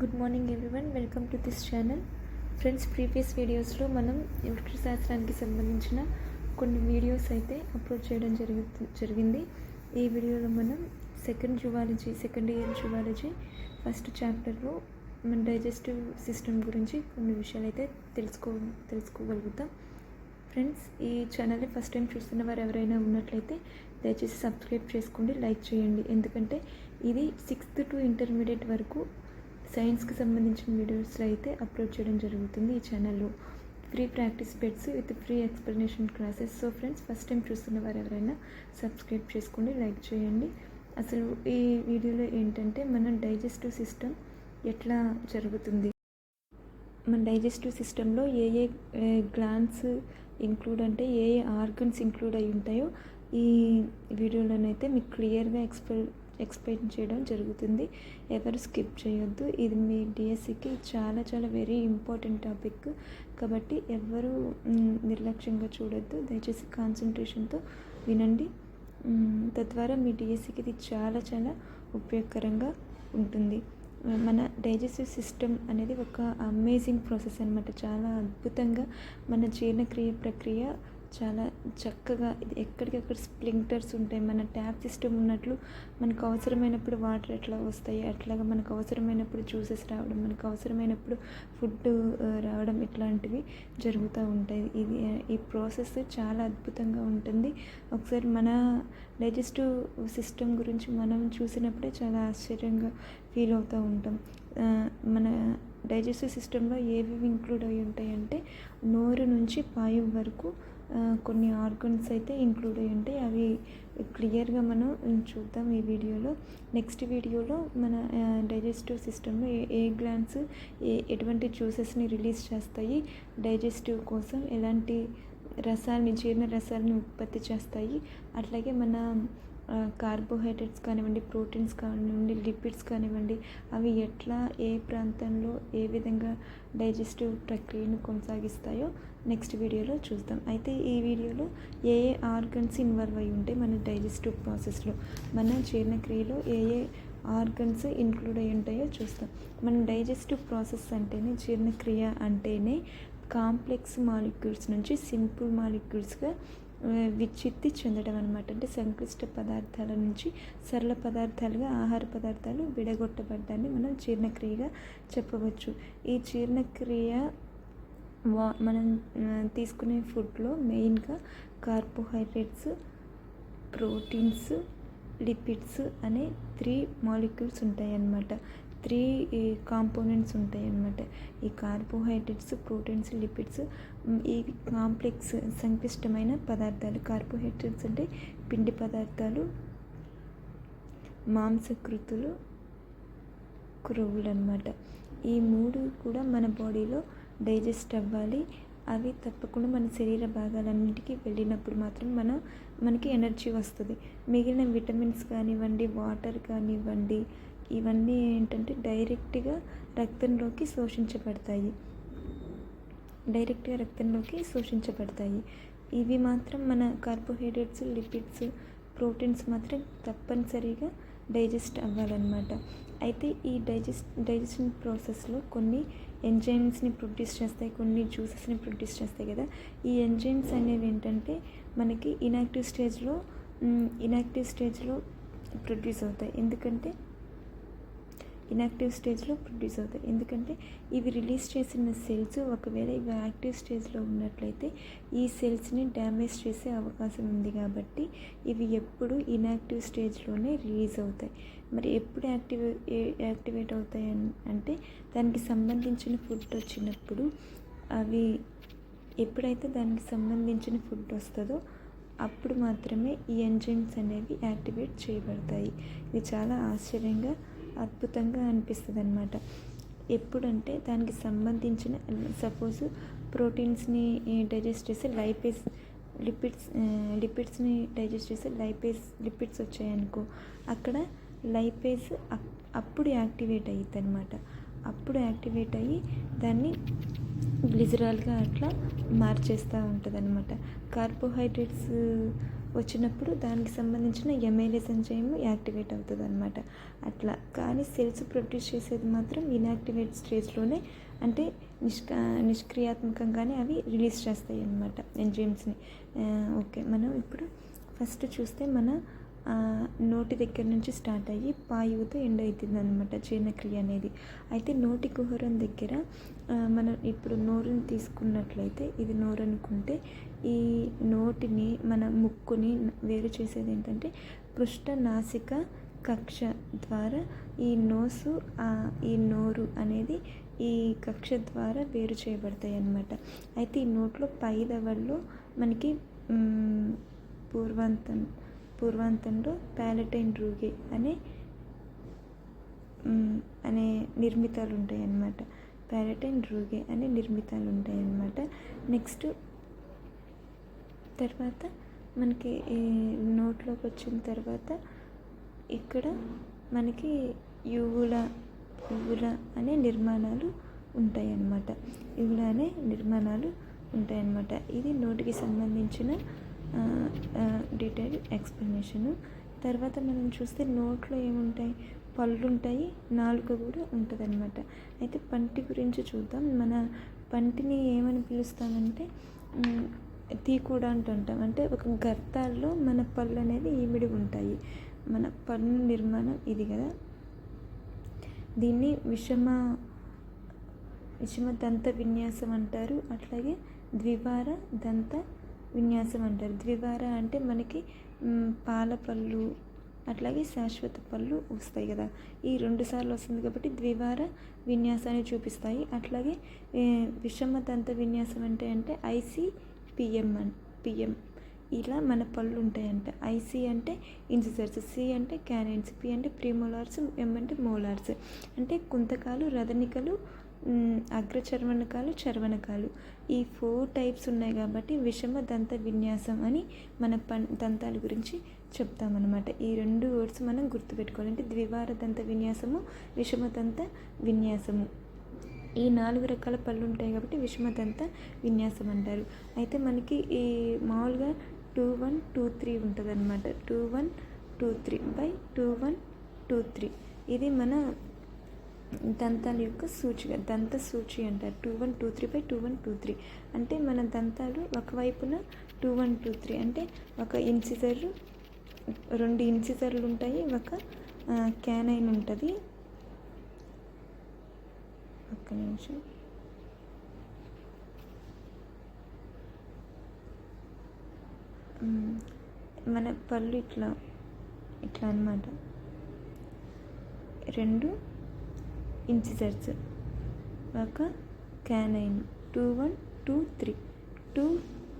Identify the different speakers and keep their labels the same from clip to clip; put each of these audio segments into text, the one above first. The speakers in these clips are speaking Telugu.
Speaker 1: Good morning everyone, welcome to this channel. Friends, previous వీడియోస్లో మనం వృక్ష శాస్త్రానికి సంబంధించిన కొన్ని వీడియోస్ అయితే అప్లోడ్ చేయడం జరిగింది. ఈ వీడియోలో మనం సెకండ్ ఇయర్ జువాలజీ ఫస్ట్ చాప్టర్లో మన డైజెస్టివ్ సిస్టమ్ గురించి కొన్ని విషయాలు అయితే తెలుసుకోగలుగుతాం. ఫ్రెండ్స్, ఈ ఛానల్ని ఫస్ట్ టైం చూస్తున్న వారు ఎవరైనా ఉన్నట్లయితే దయచేసి సబ్స్క్రైబ్ చేసుకోండి, లైక్ చేయండి. ఎందుకంటే ఇది 6th to ఇంటర్మీడియట్ వరకు సైన్స్కి సంబంధించిన వీడియోస్లో అయితే అప్లోడ్ చేయడం జరుగుతుంది ఈ ఛానల్లో. Free practice bits with free explanation classes. So friends, first time చూస్తున్న వారు ఎవరైనా సబ్స్క్రైబ్ చేసుకోండి, లైక్ చేయండి. అసలు ఈ వీడియోలో ఏంటంటే మన డైజెస్టివ్ సిస్టమ్ ఎట్లా జరుగుతుంది, మన డైజెస్టివ్ సిస్టంలో ఏ గ్లాండ్స్ ఇంక్లూడ్ అంటే ఏ ఆర్గన్స్ ఇంక్లూడ్ అయి ఉంటాయో ఈ వీడియోలోనైతే మీకు క్లియర్గా ఎక్స్ప్లెయిన్ చేయడం జరుగుతుంది. ఎవరు స్కిప్ చేయొద్దు. ఇది మీ డిఎస్సికి చాలా వెరీ ఇంపార్టెంట్ టాపిక్ కాబట్టి ఎవరు నిర్లక్ష్యంగా చూడొద్దు. దయచేసి కాన్సన్ట్రేషన్తో వినండి. తద్వారా మీ డిఎస్సికి ఇది చాలా ఉపయోగకరంగా ఉంటుంది. మన డైజెస్టివ్ సిస్టమ్ అనేది ఒక అమేజింగ్ ప్రాసెస్ అనమాట. చాలా అద్భుతంగా మన జీర్ణక్రియ ప్రక్రియ చాలా చక్కగా, ఇది ఎక్కడికక్కడ స్ప్లింక్టర్స్ ఉంటాయి. మన ట్యాప్ సిస్టమ్ ఉన్నట్లు మనకు అవసరమైనప్పుడు వాటర్ ఎట్లా వస్తాయి, అట్లాగా మనకు అవసరమైనప్పుడు జ్యూసెస్ రావడం, మనకు అవసరమైనప్పుడు ఫుడ్ రావడం, ఇట్లాంటివి జరుగుతూ ఉంటాయి. ఈ ప్రాసెస్ చాలా అద్భుతంగా ఉంటుంది. ఒకసారి మన డైజెస్టివ్ సిస్టమ్ గురించి మనం చూసినప్పుడే చాలా ఆశ్చర్యంగా ఫీల్ అవుతూ ఉంటాం. మన డైజెస్టివ్ సిస్టంలో ఏవేవి ఇంక్లూడ్ అయి ఉంటాయంటే నోరు నుంచి పాయం వరకు కొన్ని ఆర్గన్స్ అయితే ఇంక్లూడ్ అయి ఉంటాయి. అవి క్లియర్గా మనం చూద్దాం ఈ వీడియోలో. నెక్స్ట్ వీడియోలో మన డైజెస్టివ్ సిస్టంలో ఏ గ్లాండ్స్ ఎటువంటి జ్యూసెస్ని రిలీజ్ చేస్తాయి, డైజెస్టివ్ కోసం ఎలాంటి జీర్ణ రసాలని ఉత్పత్తి చేస్తాయి, అట్లాగే మన కార్బోహైడ్రేట్స్ కానివ్వండి, ప్రోటీన్స్ కానివ్వండి, లిపిడ్స్ కానివ్వండి, అవి ఎట్లా ఏ ప్రాంతంలో ఏ విధంగా డైజెస్టివ్ ప్రక్రియను కొనసాగిస్తాయో నెక్స్ట్ వీడియోలో చూద్దాం. అయితే ఈ వీడియోలో ఏ ఆర్గన్స్ ఇన్వాల్వ్ అయి ఉంటాయి మన డైజెస్టివ్ ప్రాసెస్లో, మన జీర్ణక్రియలో ఏ ఆర్గన్స్ ఇంక్లూడ్ అయి ఉంటాయో చూస్తాం. మన డైజెస్టివ్ ప్రాసెస్ అంటేనే, జీర్ణక్రియ అంటేనే కాంప్లెక్స్ మాలిక్యూల్స్ నుంచి సింపుల్ మాలిక్యూల్స్గా విచ్చిత్తి చెందడం అనమాట. అంటే సంక్లిష్ట పదార్థాల నుంచి సరళ పదార్థాలుగా ఆహార పదార్థాలు విడగొట్టబడ్డాన్ని మనం జీర్ణక్రియగా చెప్పవచ్చు. ఈ జీర్ణక్రియ మనం తీసుకునే ఫుడ్లో మెయిన్గా కార్బోహైడ్రేట్స్, ప్రోటీన్స్, లిపిడ్స్ అనే 3 మాలిక్యూల్స్ ఉంటాయి అన్నమాట. 3 కాంపోనెంట్స్ ఉంటాయి అన్నమాట. ఈ కార్బోహైడ్రేట్స్, ప్రోటీన్స్, లిపిడ్స్ ఈ కాంప్లెక్స్ సంక్లిష్టమైన పదార్థాలు. కార్బోహైడ్రేట్స్ అంటే పిండి పదార్థాలు, మాంసకృతులు, క్రొవ్వులు అన్నమాట. ఈ 3 కూడా మన బాడీలో డైజెస్ట్ అవ్వాలి. అవి తప్పకుండా మన శరీర భాగాలన్నింటికి వెళ్ళినప్పుడు మాత్రం మనకి ఎనర్జీ వస్తుంది. మిగిలిన విటమిన్స్ కానివ్వండి, వాటర్ కానివ్వండి, ఇవన్నీ ఏంటంటే డైరెక్ట్గా రక్తంలోకి శోషించబడతాయి. ఇవి మాత్రం మన కార్బోహైడ్రేట్స్, లిపిడ్స్, ప్రోటీన్స్ మాత్రం తప్పనిసరిగా డైజెస్ట్ అవ్వాలన్నమాట. అయితే ఈ డైజెషన్ ప్రాసెస్లో కొన్ని ఎంజైమ్స్ని ప్రొడ్యూస్ చేస్తాయి, కొన్ని జ్యూసెస్ని ప్రొడ్యూస్ చేస్తాయి కదా. ఈ ఎంజైమ్స్ అనేవి ఏంటంటే మనకి ఇనాక్టివ్ స్టేజ్లో ప్రొడ్యూస్ అవుతాయి. ఎందుకంటే ఇవి రిలీజ్ చేసిన సెల్స్ ఒకవేళ ఇవి యాక్టివ్ స్టేజ్లో ఉన్నట్లయితే ఈ సెల్స్ని డ్యామేజ్ చేసే అవకాశం ఉంది. కాబట్టి ఇవి ఎప్పుడు ఇన్యాక్టివ్ స్టేజ్లోనే రిలీజ్ అవుతాయి. మరి ఎప్పుడు యాక్టివేట్ అవుతాయి అంటే దానికి సంబంధించిన ఫుడ్ వచ్చినప్పుడు, అవి ఎప్పుడైతే దానికి సంబంధించిన ఫుడ్ వస్తుందో అప్పుడు మాత్రమే ఈ ఎంజైమ్స్ అనేవి యాక్టివేట్ చేయబడతాయి. ఇది చాలా ఆశ్చర్యంగా, అద్భుతంగా అనిపిస్తుంది అన్నమాట. ఎప్పుడంటే దానికి సంబంధించిన సపోజ్ ప్రోటీన్స్ని డైజెస్ట్ చేసే లిపిడ్స్ని డైజెస్ట్ చేసే లిపిడ్స్ వచ్చాయనుకో, అక్కడ లైపేజ్ అప్పుడు యాక్టివేట్ అయ్యిద్ది అనమాట. అప్పుడు యాక్టివేట్ అయ్యి దాన్ని గ్లిజరాల్గా అట్లా మార్చేస్తూ ఉంటుంది అనమాట. కార్బోహైడ్రేట్స్ వచ్చినప్పుడు దానికి సంబంధించిన ఎమైలేజ్ ఎంజైమ్ యాక్టివేట్ అవుతుంది అనమాట. అట్లా కానీ సెల్స్ ప్రొడ్యూస్ చేసేది మాత్రం ఇన్యాక్టివేట్ స్టేజ్లోనే, అంటే నిష్క్రియాత్మకంగానే అవి రిలీజ్ చేస్తాయి అన్నమాట ఎంజైమ్స్ని. ఓకే, మనం ఇప్పుడు ఫస్ట్ చూస్తే మన నోటి దగ్గర నుంచి స్టార్ట్ అయ్యి పాయువుతో ఎండ్ అవుతుంది అనమాట జీర్ణక్రియ అనేది. అయితే నోటి కుహరం దగ్గర మనం ఇప్పుడు నోరుని తీసుకున్నట్లయితే, ఇది నోరు అనుకుంటే, ఈ నోటిని మన ముక్కుని వేరు చేసేది ఏంటంటే పృష్ఠ నాసిక కక్ష ద్వారా ఈ నోరు అనేది ఈ కక్ష ద్వారా వేరు చేయబడతాయి అన్నమాట. అయితే ఈ నోట్లో పై దవడలో మనకి పూర్వాంతంలో ప్యాలటైన్ రూగే అనే నిర్మితాలు ఉంటాయి అన్నమాట. ప్యాలటైన్ రూగే అనే నిర్మితాలు ఉంటాయి అన్నమాట. నెక్స్ట్ తర్వాత మనకి నోట్లోకి వచ్చిన తర్వాత ఇక్కడ మనకి యువుల అనే నిర్మాణాలు ఉంటాయన్నమాట. యువుల అనే నిర్మాణాలు ఉంటాయన్నమాట. ఇది నోటికి సంబంధించిన డీటెయిల్ ఎక్స్ప్లెనేషను. తర్వాత మనం చూస్తే నోట్లో ఏముంటాయి, పళ్ళు ఉంటాయి, నాలుక కూడా ఉంటుంది అనమాట. అయితే పంటి గురించి చూద్దాం. మన పంటిని ఏమని పిలుస్తామంటే తీకూడ అంటుంటాం. అంటే ఒక గర్తాల్లో మన పళ్ళు అనేది ఈమిడి ఉంటాయి. మన పన్ను నిర్మాణం ఇది కదా. దీన్ని విషమ దంత విన్యాసం అంటారు. అట్లాగే ద్వివార దంత విన్యాసం అంటారు. ద్వివార అంటే మనకి పాల పళ్ళు అట్లాగే శాశ్వత పళ్ళు వస్తాయి కదా, ఈ 2 సార్లు వస్తుంది కాబట్టి ద్వివార విన్యాసాన్ని చూపిస్తాయి. అట్లాగే విషమ దంత విన్యాసం అంటే ICPM ఇలా మన పళ్ళు ఉంటాయంట. IC అంటే ఇన్సిజర్స్, C అంటే క్యానైన్స్, P అంటే ప్రీమోలార్స్, M అంటే మోలార్స్. అంటే కుంతకాలు, రదనికలు, అగ్రచర్వణకాలు, చర్వణకాలు, ఈ 4 టైప్స్ ఉన్నాయి కాబట్టి విషమ దంత విన్యాసం అని మన దంతాల గురించి చెప్తామన్నమాట. ఈ 2 వర్డ్స్ మనం గుర్తుపెట్టుకోవాలి. అంటే ద్వివార దంత విన్యాసము, విషమ దంత విన్యాసము. ఈ 4 రకాల పళ్ళు ఉంటాయి కాబట్టి విషమ దంత విన్యాసం అంటారు. అయితే మనకి ఈ మామూలుగా 2-1, 2-3 ఉంటుంది అనమాట. 2-1, 2-3 2-1, 2-3 ఇది మన దంతాల యొక్క సూచిక, దంత సూచి అంటారు. 2-1, 2-3 2-1, 2-3 అంటే మన దంతాలు ఒకవైపున 2-1, 2-3 అంటే ఒక ఇన్సిజర్, 2 ఇన్సిజర్లు ఉంటాయి, ఒక క్యానైన్ ఉంటుంది. ఒక్క నిమిషం. మన పళ్ళు ఇట్లా అన్నమాట. 2 ఇన్సిజర్స్, ఒక క్యానైన్. 2-1, 2-3 2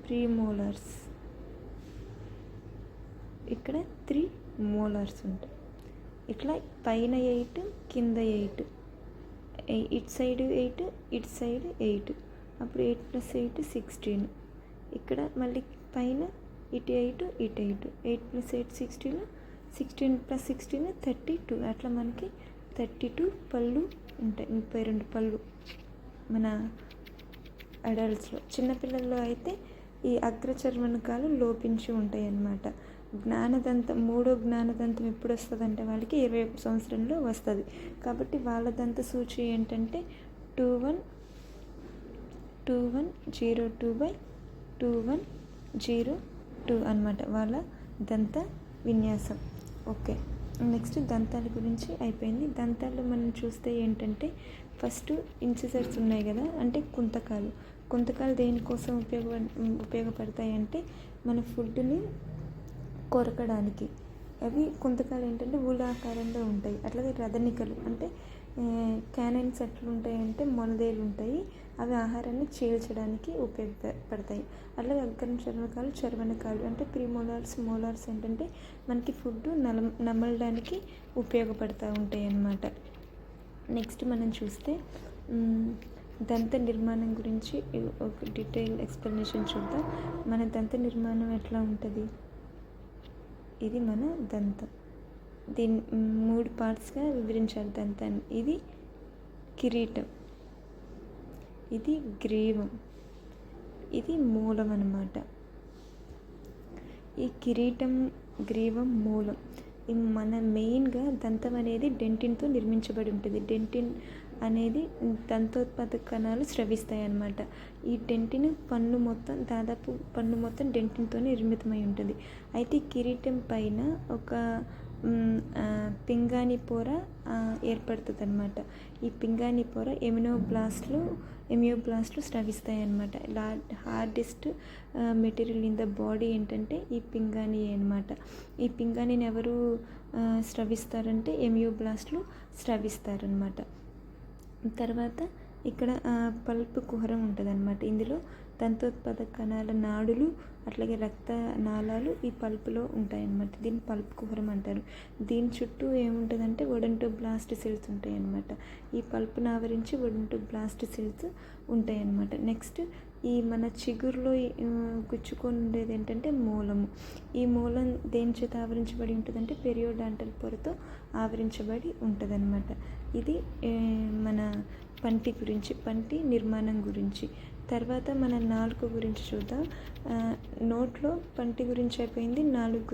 Speaker 1: ప్రీమోలార్స్, ఇక్కడ 3 మోలార్స్ ఉంటాయి. ఇట్లా పైన 8 కింద 8, ఇటు సైడ్ 8 ఇటు సైడ్ 8, అప్పుడు 8 + 8 16. ఇక్కడ మళ్ళీ పైన ఇటు 8 ఇటు 8, 8 + 8 16, 16 + 16 32. అట్లా మనకి 32 పళ్ళు ఉంటాయి, 32 పళ్ళు మన అడల్ట్స్లో. చిన్నపిల్లల్లో అయితే ఈ అగ్రచర్వణకాలు లోపించి ఉంటాయి అన్నమాట. మూడో జ్ఞానదంతం ఎప్పుడు వస్తుందంటే వాళ్ళకి 21 సంవత్సరంలో వస్తుంది. కాబట్టి వాళ్ళ దంత సూచి ఏంటంటే 2-1, 2-1-0-2/2102 అన్నమాట వాళ్ళ దంత విన్యాసం. ఓకే, నెక్స్ట్ దంతాల గురించి అయిపోయింది. దంతాల్లో మనం చూస్తే ఏంటంటే ఫస్ట్ ఇన్సిజర్స్ ఉన్నాయి కదా, అంటే కుంతకాలు దేనికోసం ఉపయోగపడతాయి అంటే మన ఫుడ్ని కొరకడానికి. అవి కుంతకాలు ఏంటంటే ఊలాకారంలో ఉంటాయి. అట్లాగే రదనికలు అంటే క్యానైన్స్ ఎట్లుంటాయంటే మొనదేలు ఉంటాయి, అవి ఆహారాన్ని చీల్చడానికి ఉపయోగపడతాయి. అట్లాగే చర్వణకాలు అంటే ప్రీమోలార్స్, మోలార్స్ ఏంటంటే మనకి ఫుడ్ నమలడానికి ఉపయోగపడుతూ ఉంటాయి అన్నమాట. నెక్స్ట్ మనం చూస్తే దంత నిర్మాణం గురించి ఒక డీటెయిల్ ఎక్స్ప్లెనేషన్ చూద్దాం. మన దంత నిర్మాణం ఎట్లా ఉంటుంది, ఇది మన దంతం. దీన్ని 3 పార్ట్స్గా వివరించాలి దంతాన్ని. ఇది కిరీటం, ఇది గ్రీవం, ఇది మూలం అన్నమాట. ఈ కిరీటం, గ్రీవం, మూలం మన మెయిన్గా దంతం అనేది డెంటిన్తో నిర్మించబడి ఉంటుంది. డెంటిన్ అనేది దంతోత్పాదక కణాలు స్రవిస్తాయి అన్నమాట. ఈ డెంటిన్ దాదాపు పన్ను మొత్తం డెంటిన్తో నిర్మితమై ఉంటుంది. అయితే కిరీటం పైన ఒక పింగాణి పొర ఏర్పడుతుంది అన్నమాట. ఈ పింగాణి పొర ఎమియోబ్లాస్ట్లు స్రవిస్తాయి అన్నమాట. Hardest material in the body ఏంటంటే ఈ పింగాణి అన్నమాట. ఈ పింగాణిని ఎవరు స్రవిస్తారంటే ఎమియోబ్లాస్ట్లు స్రవిస్తారనమాట. తర్వాత ఇక్కడ పల్ప్ కుహరం ఉంటుంది అన్నమాట. ఇందులో దంతోత్పాదక కణాల నాడులు అట్లాగే రక్త నాళాలు ఈ పల్పులో ఉంటాయన్నమాట. దీన్ని పల్ప్ కుహరం అంటారు. దీని చుట్టూ ఏముంటుందంటే ఒడెంటోబ్లాస్ట్ సెల్స్ ఉంటాయి అన్నమాట. ఈ పల్పును ఆవరించి ఒడెంటోబ్లాస్ట్ సెల్స్ ఉంటాయి అన్నమాట. నెక్స్ట్ ఈ మన చిగురులో గుచ్చుకొని ఉండేది ఏంటంటే మూలము. ఈ మూలం దేని చేత ఆవరించబడి ఉంటుందంటే పెరియోడాంటల్ పొరతో ఆవరించబడి ఉంటుంది అన్నమాట. ఇది మన పంటి నిర్మాణం గురించి. తర్వాత మన నాలుక గురించి చూద్దాం. నోట్లో పంటి గురించి అయిపోయింది, నాలుగు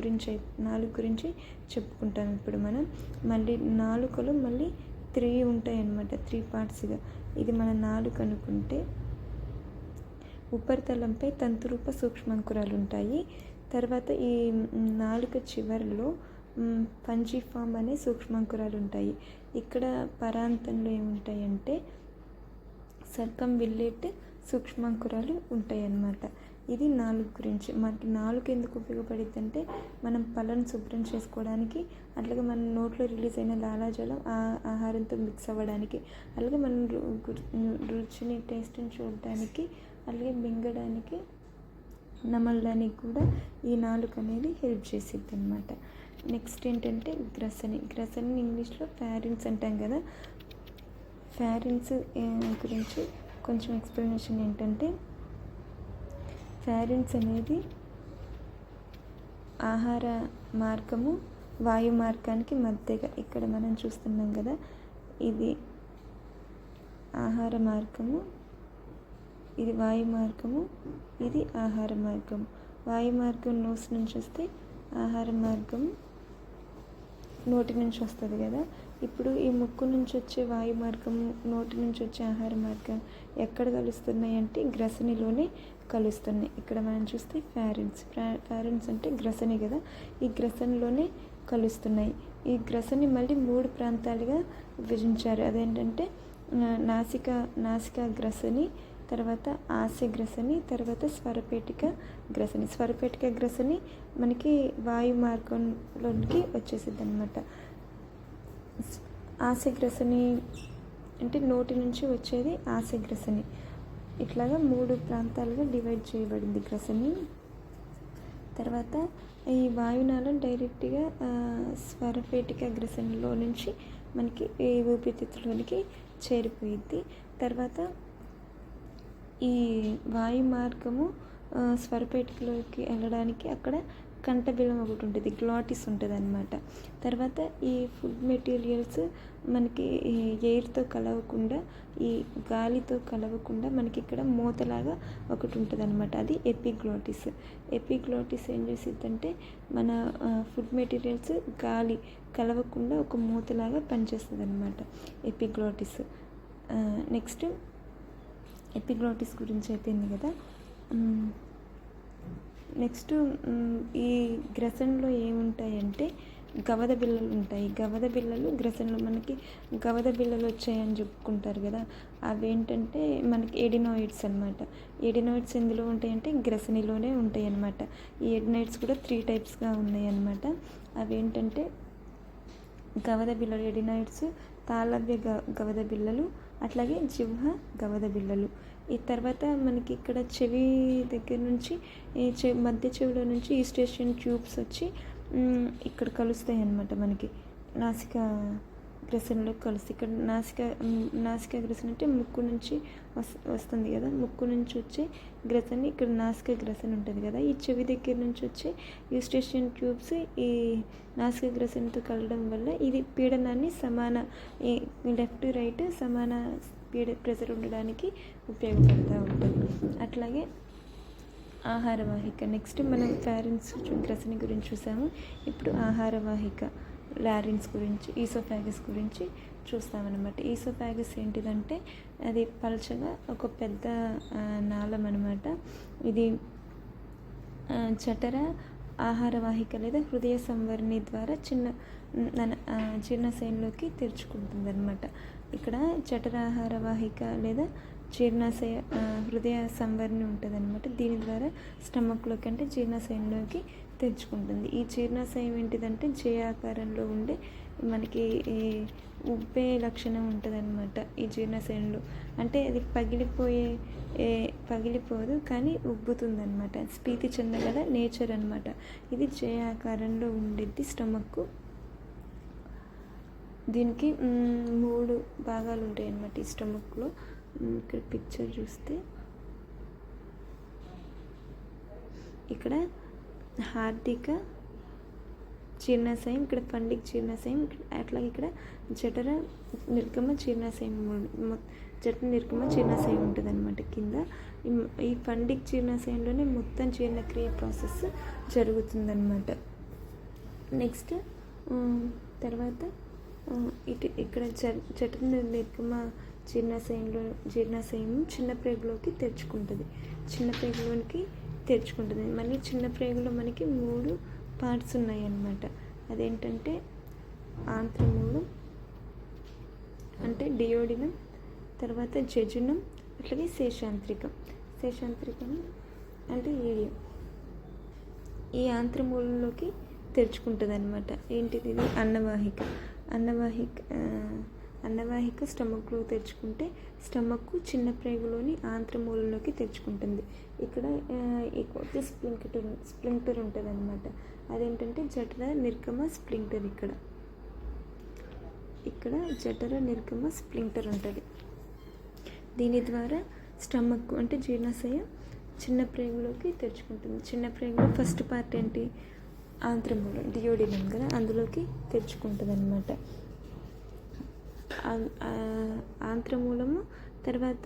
Speaker 1: గురించి చెప్పుకుంటాం ఇప్పుడు మనం. మళ్ళీ నాలుకలో మళ్ళీ 3 ఉంటాయి అన్నమాట, 3 పార్ట్స్గా. ఇది మన నాలుక అనుకుంటే ఉపరితలంపై తంతురూప సూక్ష్మాంకురాలు ఉంటాయి. తర్వాత ఈ నాలుక చివరిలో పంజిఫామ్ అనే సూక్ష్మాంకురాలు ఉంటాయి. ఇక్కడ పరాంతంలో ఏముంటాయంటే సర్కంవిల్లేట్ సూక్ష్మాంకురాలు ఉంటాయి అన్నమాట. ఇది నాలుగు గురించి. మనకి నాలుగు ఎందుకు ఉపయోగపడుద్ది అంటే మనం పళ్ళను శుభ్రం చేసుకోవడానికి, అట్లాగే మన నోట్లో రిలీజ్ అయిన లాలాజలం ఆహారంతో మిక్స్ అవ్వడానికి, అలాగే మనం రుచిని టేస్ట్ని చూడడానికి, అలాగే మింగడానికి, నమలడానికి కూడా ఈ నాలుక అనేది హెల్ప్ చేసిద్ది అనమాట. నెక్స్ట్ ఏంటంటే గ్రసని ఇంగ్లీష్లో ఫ్యారిన్స్ అంటాం కదా. ఫ్యారిన్స్ గురించి కొంచెం ఎక్స్ప్లెనేషన్ ఏంటంటే ఫ్యారిన్స్ అనేది ఆహార మార్గము వాయు మార్గానికి మధ్యగా ఇక్కడ మనం చూస్తున్నాం కదా, ఇది ఆహార మార్గము, ఇది వాయు మార్గము, ఇది ఆహార మార్గము. వాయు మార్గం నోస్ నుంచి వస్తే ఆహార మార్గం నోటి నుంచి వస్తుంది కదా. ఇప్పుడు ఈ ముక్కు నుంచి వచ్చే వాయు మార్గం, నోటి నుంచి వచ్చే ఆహార మార్గం ఎక్కడ కలుస్తున్నాయి అంటే గ్రసనిలోనే కలుస్తున్నాయి. ఇక్కడ మనం చూస్తే ఫ్యారిన్స్ అంటే గ్రసని కదా, ఈ గ్రసనిలోనే కలుస్తున్నాయి. ఈ గ్రసని మళ్ళీ 3 ప్రాంతాలుగా విభజించారు. అదేంటంటే నాసికా గ్రసని, తర్వాత ఆస్య గ్రసని, తర్వాత స్వరపేటిక గ్రసని మనకి వాయు మార్గంలోనికి వచ్చేసిద్ది అనమాట. ఆస్య గ్రసని అంటే నోటి నుంచి వచ్చేది ఆస్య గ్రసని. ఇట్లాగా 3 ప్రాంతాలుగా డివైడ్ చేయబడింది గ్రసని. తర్వాత ఈ వాయునాళం డైరెక్ట్గా స్వరపేటిక గ్రసనిలో నుంచి మనకి ఈ ఊపిరితిత్తులోనికి చేరిపోయిద్ది. తర్వాత ఈ వాయు మార్గము స్వరపేటికలోకి వెళ్ళడానికి అక్కడ కంఠబిలం ఒకటి ఉంటుంది, గ్లాటిస్ ఉంటుంది అనమాట. తర్వాత ఈ ఫుడ్ మెటీరియల్స్ మనకి ఎయిర్తో కలవకుండా, ఈ గాలితో కలవకుండా మనకి ఇక్కడ మూతలాగా ఒకటి ఉంటుంది అనమాట. అది ఎపిగ్లాటిస్ ఏం చేసిద్దంటే మన ఫుడ్ మెటీరియల్స్ గాలి కలవకుండా ఒక మూతలాగా పనిచేస్తుంది అనమాట ఎపిగ్లాటిస్. నెక్స్ట్ ఎపిగ్లాటిస్ గురించి అయిపోయింది కదా. నెక్స్ట్ ఈ గ్రసన్లో ఏముంటాయంటే గవద బిళ్ళలు ఉంటాయి. గవద బిళ్ళలు గ్రసన్లో మనకి గవద బిళ్ళలు వచ్చాయని చెప్పుకుంటారు కదా, అవేంటంటే మనకి ఎడినాయిడ్స్ అనమాట. ఎడినాయిడ్స్ ఎందులో ఉంటాయంటే గ్రసనిలోనే ఉంటాయి అన్నమాట. ఈ ఎడినాయిడ్స్ కూడా 3 టైప్స్గా ఉన్నాయి అన్నమాట. అవేంటంటే గవద బిళ్ళలు ఎడినాయిడ్స్, తాళవ్య గవద బిళ్ళలు, అట్లాగే జిహ్వ గవద బిళ్ళలు. ఈ తర్వాత మనకి ఇక్కడ చెవి దగ్గర నుంచి మధ్య చెవిలో నుంచి ఈస్టేషన్ ట్యూబ్స్ వచ్చి ఇక్కడ కలుస్తాయి అన్నమాట. మనకి నాసిక గ్రసనలో కలుస్తాయి. ఇక్కడ నాసిక గ్రసన అంటే ముక్కు నుంచి వస్తుంది కదా, ముక్కు నుంచి వచ్చే గ్రసని ఇక్కడ నాసిక గ్రసన ఉంటుంది కదా. ఈ చెవి దగ్గర నుంచి వచ్చే ఈస్టేషన్ ట్యూబ్స్ ఈ నాసిక గ్రసనతో కలవడం వల్ల ఇది పీడనాన్ని లెఫ్ట్ రైట్ సమాన ప్రెజర్ ఉండడానికి ఉపయోగపడుతూ ఉంటుంది. అట్లాగే ఆహారవాహిక. నెక్స్ట్ మనం ఫారెన్స్ గ్రసని గురించి చూసాము. ఇప్పుడు ఆహారవాహిక లారిన్స్ గురించి, ఈసోఫాగస్ గురించి చూస్తామన్నమాట. ఈసోఫాగస్ ఏంటిదంటే అది పల్చగా ఒక పెద్ద నాళం అనమాట. ఇది జఠర ఆహారవాహిక లేదా హృదయ సంవరణి ద్వారా జీర్ణాశయంలోకి తెరుచుకుంటుంది అనమాట. ఇక్కడ జఠర ఆహారవాహిక లేదా హృదయ సంవరణి ఉంటుంది అనమాట. దీని ద్వారా స్టమక్లోకి అంటే జీర్ణాశయంలోకి తెరుచుకుంటుంది. ఈ జీర్ణాశయం ఏంటిదంటే జే ఆకారంలో ఉండే మనకి ఉబ్బే లక్షణం ఉంటుంది అనమాట. ఈ జీర్ణాశయంలో అంటే అది పగిలిపోదు కానీ ఉబ్బుతుంది అనమాట. స్ఫీతి చెందగల నేచర్ అనమాట. ఇది జే ఆకారంలో ఉండేది స్టమక్. దీనికి 3 భాగాలు ఉంటాయి అన్నమాట ఈ స్టమక్లో. ఇక్కడ పిక్చర్ చూస్తే ఇక్కడ హార్దిక జీర్ణాశయం, ఇక్కడ పండిక్ జీర్ణాశయం, అట్లాగే ఇక్కడ జఠర నిర్గమ జీర్ణాశయం ఉంటుంది అనమాట కింద. ఈ పండిక్ జీర్ణాశయంలోనే మొత్తం జీర్ణక్రియ ప్రాసెస్ జరుగుతుందన్నమాట. నెక్స్ట్ తర్వాత ఇక్కడ జఠర నిర్గమ జీర్ణాశయం చిన్న ప్రేగులోకి తెరుచుకుంటుంది. మళ్ళీ చిన్న ప్రేగులో మనకి 3 పార్ట్స్ ఉన్నాయి అన్నమాట. అదేంటంటే ఆంత్రమూలం అంటే డియోడినం, తర్వాత జజునం, అట్లాగే శేషాంత్రికం అంటే ఈడియం. ఈ ఆంత్రమూలంలోకి తెరుచుకుంటుంది అనమాట. ఏంటిది? ఇది అన్నవాహిక స్టమక్లో తెరుచుకుంటే స్టమక్ చిన్న ప్రేగులోని ఆంత్రమూలంలోకి తెరుచుకుంటుంది. ఇక్కడ ఈ కొత్త స్ప్లింక్టర్ ఉంటుంది అనమాట. అదేంటంటే జఠర నిర్గమ స్ప్లింక్టర్. ఇక్కడ జఠర నిర్గమ స్ప్లింక్టర్ ఉంటుంది. దీని ద్వారా స్టమక్ అంటే జీర్ణాశయం చిన్న ప్రేగులోకి తెరుచుకుంటుంది. చిన్న ప్రేగులో ఫస్ట్ పార్ట్ ఏంటి? ఆంత్రమూలం, డియోడినం కదా, అందులోకి తెరుచుకుంటుంది అనమాట. ఆంత్రమూలము తర్వాత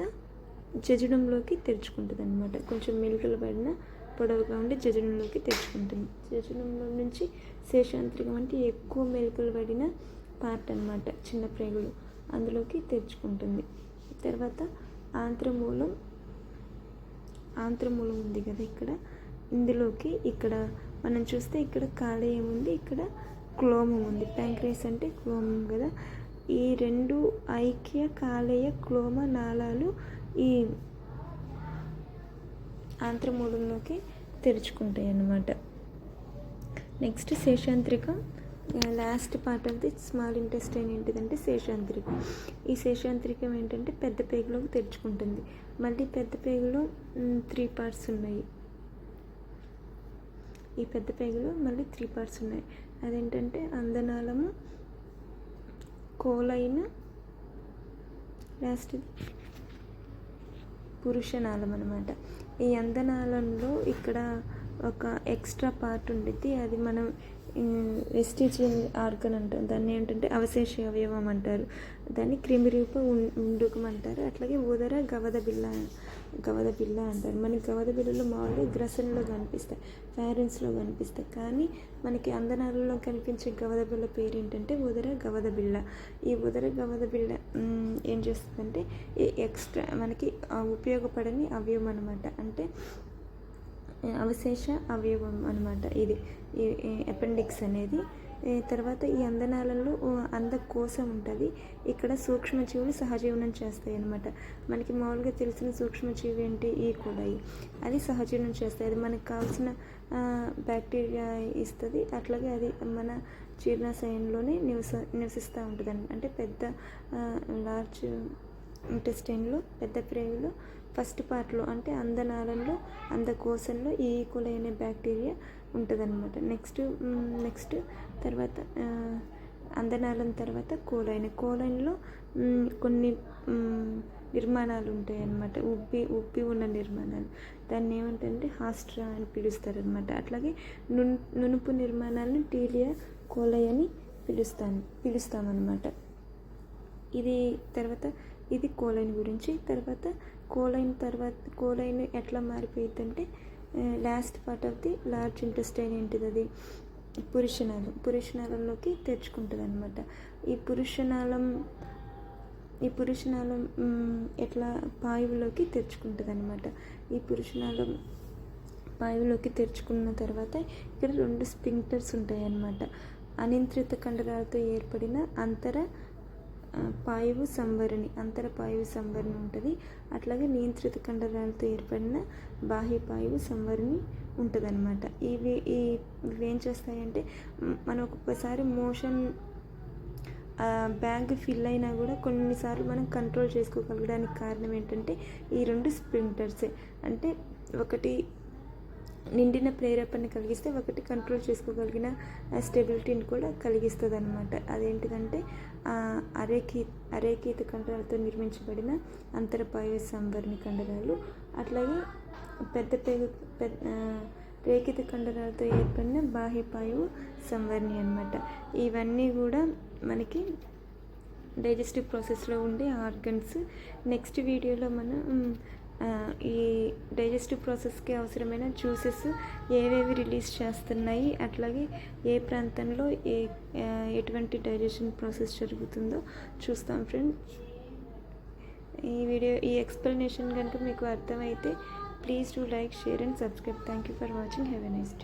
Speaker 1: జజునంలోకి తెరుచుకుంటుంది అనమాట. కొంచెం మెలికలు పడిన పొడవుగా ఉండి జజునంలోకి తెరుచుకుంటుంది. జజునంలో నుంచి శేషాంత్రికం అంటే ఎక్కువ మెలికలు పడిన పార్ట్ అనమాట, చిన్న ప్రేగులు, అందులోకి తెరుచుకుంటుంది. తర్వాత ఆంత్రమూలం ఉంది కదా ఇందులోకి ఇక్కడ మనం చూస్తే ఇక్కడ కాలేయం ఉంది, ఇక్కడ క్లోమం ఉంది. ప్యాంక్రియాస్ అంటే క్లోమం కదా. ఈ 2 ఐక్య కాలేయ క్లోమ నాళాలు ఈ ఆంత్రమూలంలోకి తెరుచుకుంటాయి అన్నమాట. నెక్స్ట్ శేషాంత్రికం, last part of the small intestine ఏంటిదంటే శేషాంత్రికం. ఈ శేషాంత్రికం ఏంటంటే పెద్ద పేగులోకి తెరుచుకుంటుంది. మళ్ళీ పెద్ద పేగులో 3 పార్ట్స్ ఉన్నాయి. ఈ పెద్ద పేగులో మళ్ళీ 3 పార్ట్స్ ఉన్నాయి. అదేంటంటే అందనాళము, కోలైన్, లాస్ట్ పురుషనాళం అనమాట. ఈ అందనాళంలో ఇక్కడ ఒక ఎక్స్ట్రా పార్ట్ ఉండిద్ది. అది మనం వెస్టిజియల్ ఆర్గన్ అంటారు. దాన్ని ఏంటంటే అవశేష అవయవం అంటారు. దాన్ని క్రిమిరూప ఉండుకం అంటారు. అట్లాగే ఉదర గవద బిళ్ళ అంటారు. మనకి గవద బిళ్ళలో మామూలుగా గ్రసన్లో కనిపిస్తాయి, ఫారెన్స్లో కనిపిస్తాయి. కానీ మనకి అందనాలలో కనిపించే గవద బిళ్ళ పేరు ఏంటంటే ఉదర గవద బిళ్ళ. ఈ ఉదర గవద బిళ్ళ ఏం చేస్తుందంటే ఎక్స్ట్రా మనకి ఉపయోగపడని అవయవం అనమాట. అంటే అవశేష అవయవం అనమాట ఇది అపెండిక్స్ అనేది. తర్వాత ఈ అందనాళంలో అందకోశం ఉంటుంది. ఇక్కడ సూక్ష్మజీవులు సహజీవనం చేస్తాయి అన్నమాట. మనకి మామూలుగా తెలిసిన సూక్ష్మజీవి ఏంటి? ఈ కోలాయి. అది సహజీవనం చేస్తాయి. అది మనకు కావాల్సిన బ్యాక్టీరియా ఇస్తుంది. అట్లాగే అది మన జీర్ణాశయంలోనే నివసిస్తూ ఉంటుంది. అంటే పెద్ద లార్జ్ ఇంటెస్టైన్లో పెద్ద ప్రేగులో ఫస్ట్ పార్ట్లో అంటే అందనాళంలో అందకోశంలో ఈ ఈకోలై అనే బ్యాక్టీరియా ఉంటుందన్నమాట. నెక్స్ట్ తర్వాత అందనాళం తర్వాత కోలైన్లో కొన్ని నిర్మాణాలు ఉంటాయి అన్నమాట. ఉబ్బి ఉన్న నిర్మాణాలు. దాన్ని ఏమంటే హాస్ట్రా అని పిలుస్తారనమాట. అట్లాగే నునుపు నిర్మాణాలను టీలియా కోలై అని పిలుస్తామన్నమాట. ఇది కోలైన్ గురించి. తర్వాత కోలైన్ ఎట్లా మారిపోయిందంటే last part of the large intestine ఏంటిది, అది పురుషనాళంలోకి తెరుచుకుంటుంది అనమాట. ఈ పురుషనాళం ఎట్లా పాయువులోకి తెరుచుకుంటుంది అనమాట. ఈ పురుషనాళం పాయువులోకి తెరుచుకున్న తర్వాత ఇక్కడ 2 స్పింక్టర్స్ ఉంటాయి అన్నమాట. అనియంత్రిత కండరాలతో ఏర్పడిన అంతర పాయువు సంవరణి ఉంటుంది. అట్లాగే నియంత్రిత కండరాలతో ఏర్పడిన బాహ్య పాయువు సంవరణి ఉంటుంది అనమాట. ఇవి ఏం చేస్తాయంటే మనం ఒక్కొక్కసారి మోషన్ బ్యాగ్ ఫిల్ అయినా కూడా కొన్నిసార్లు మనం కంట్రోల్ చేసుకోగలగడానికి కారణం ఏంటంటే ఈ 2 స్ప్రింటర్సే. అంటే ఒకటి నిండిన ప్రేరేపణ కలిగిస్తే ఒకటి కంట్రోల్ చేసుకోగలిగిన స్టెబిలిటీని కూడా కలిగిస్తుంది అనమాట. అదేంటిదంటే అరేఖిత కండరాలతో నిర్మించబడిన అంతరపాయువు సంవరణి కండరాలు, అట్లాగే రేఖిత కండరాలతో ఏర్పడిన బాహ్యపాయువు సంవరణి అన్నమాట. ఇవన్నీ కూడా మనకి డైజెస్టివ్ ప్రాసెస్లో ఉండే ఆర్గన్స్. నెక్స్ట్ వీడియోలో మనం ఈ డైజెస్టివ్ ప్రాసెస్కి అవసరమైన జ్యూసెస్ ఏవేవి రిలీజ్ చేస్తున్నాయి, అట్లాగే ఏ ప్రాంతంలో ఎటువంటి డైజెషన్ ప్రాసెస్ జరుగుతుందో చూస్తాం ఫ్రెండ్స్. ఈ ఎక్స్ప్లెనేషన్ కనుక మీకు అర్థమైతే please do like, share and subscribe. Thank you for watching. Have a nice day.